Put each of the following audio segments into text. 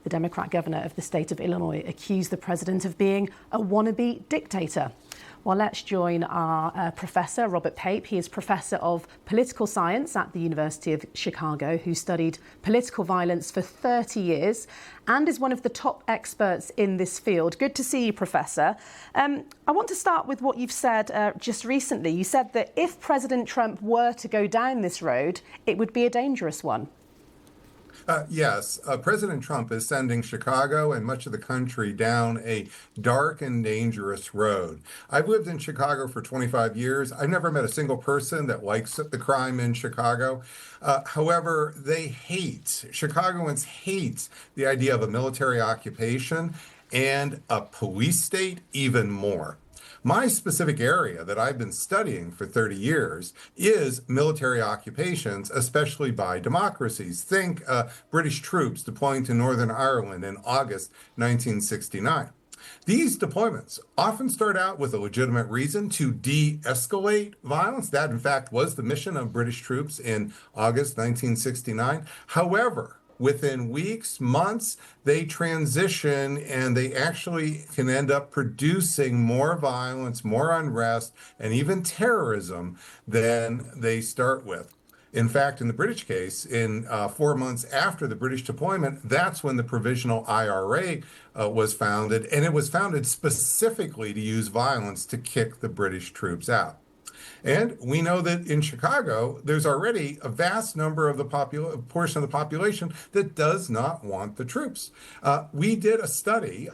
The Democrat governor of the state of Illinois accused the president of being a wannabe dictator. Well, let's join our professor, Robert Pape. He is professor of political science at the University of Chicago, who studied political violence for 30 years and is one of the top experts in this field. Good to see you, Professor. I want to start with what you've said just recently. You said that if President Trump were to go down this road, it would be a dangerous one. Yes, President Trump is sending Chicago and much of the country down a dark and dangerous road. I've lived in Chicago for 25 years. I've never met a single person that likes the crime in Chicago. However, Chicagoans hate the idea of a military occupation and a police state even more. My specific area that I've been studying for 30 years is military occupations, especially by democracies. Think British troops deploying to Northern Ireland in August 1969. These deployments often start out with a legitimate reason to de-escalate violence. That, in fact, was the mission of British troops in August 1969. However, within weeks, months, they transition and they actually can end up producing more violence, more unrest, and even terrorism than they start with. In fact, in the British case, in 4 months after the British deployment, that's when the provisional IRA was founded, and it was founded specifically to use violence to kick the British troops out. And we know that in Chicago, there's already a vast number of the portion of the population that does not want the troops. We did a survey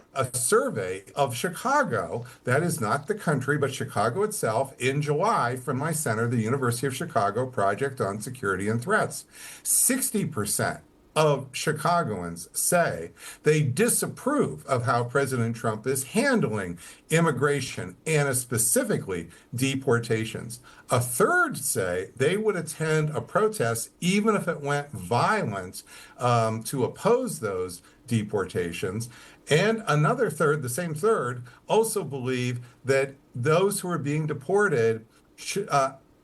of Chicago, that is not the country, but Chicago itself, in July from my center, the University of Chicago Project on Security and Threats. 60% of Chicagoans say they disapprove of how President Trump is handling immigration and specifically deportations. A third say they would attend a protest even if it went violent to oppose those deportations. And another third, the same third, also believe that those who are being deported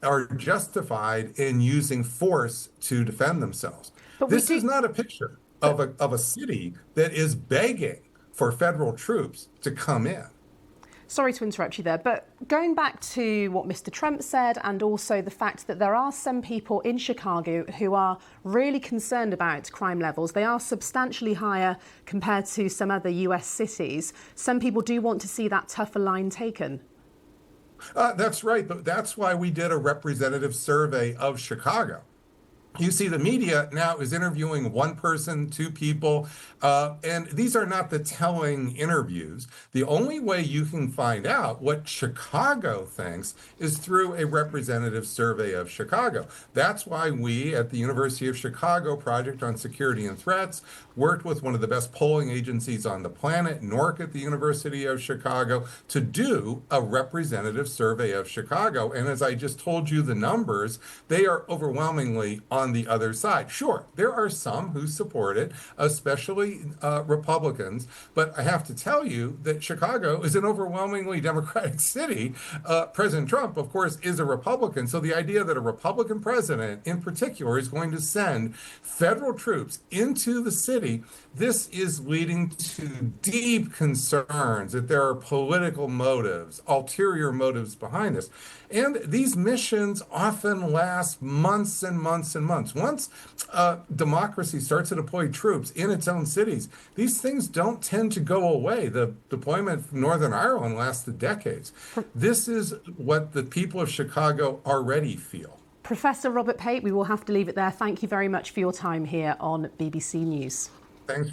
are justified in using force to defend themselves. This is not a picture of a city that is begging for federal troops to come in. Sorry to interrupt you there, but going back to what Mr. Trump said and also the fact that there are some people in Chicago who are really concerned about crime levels. They are substantially higher compared to some other US cities. Some people do want to see that tougher line taken. That's right, but that's why we did a representative survey of Chicago. You see, the media now is interviewing one person, two people, and these are not the telling interviews. The only way you can find out what Chicago thinks is through a representative survey of Chicago. That's why we at the University of Chicago Project on Security and Threats worked with one of the best polling agencies on the planet, NORC at the University of Chicago, to do a representative survey of Chicago. And as I just told you the numbers, they are overwhelmingly on the other side. Sure, there are some who support it, especially Republicans, but I have to tell you that Chicago is an overwhelmingly Democratic city. President Trump, of course, is a Republican, so the idea that a Republican president in particular is going to send federal troops into the city, this is leading to deep concerns that there are political motives, ulterior motives behind this. And these missions often last months and months and months. Once democracy starts to deploy troops in its own cities, these things don't tend to go away. The deployment from Northern Ireland lasted decades. This is what the people of Chicago already feel. Professor Robert Pape, we will have to leave it there. Thank you very much for your time here on BBC News. Thanks.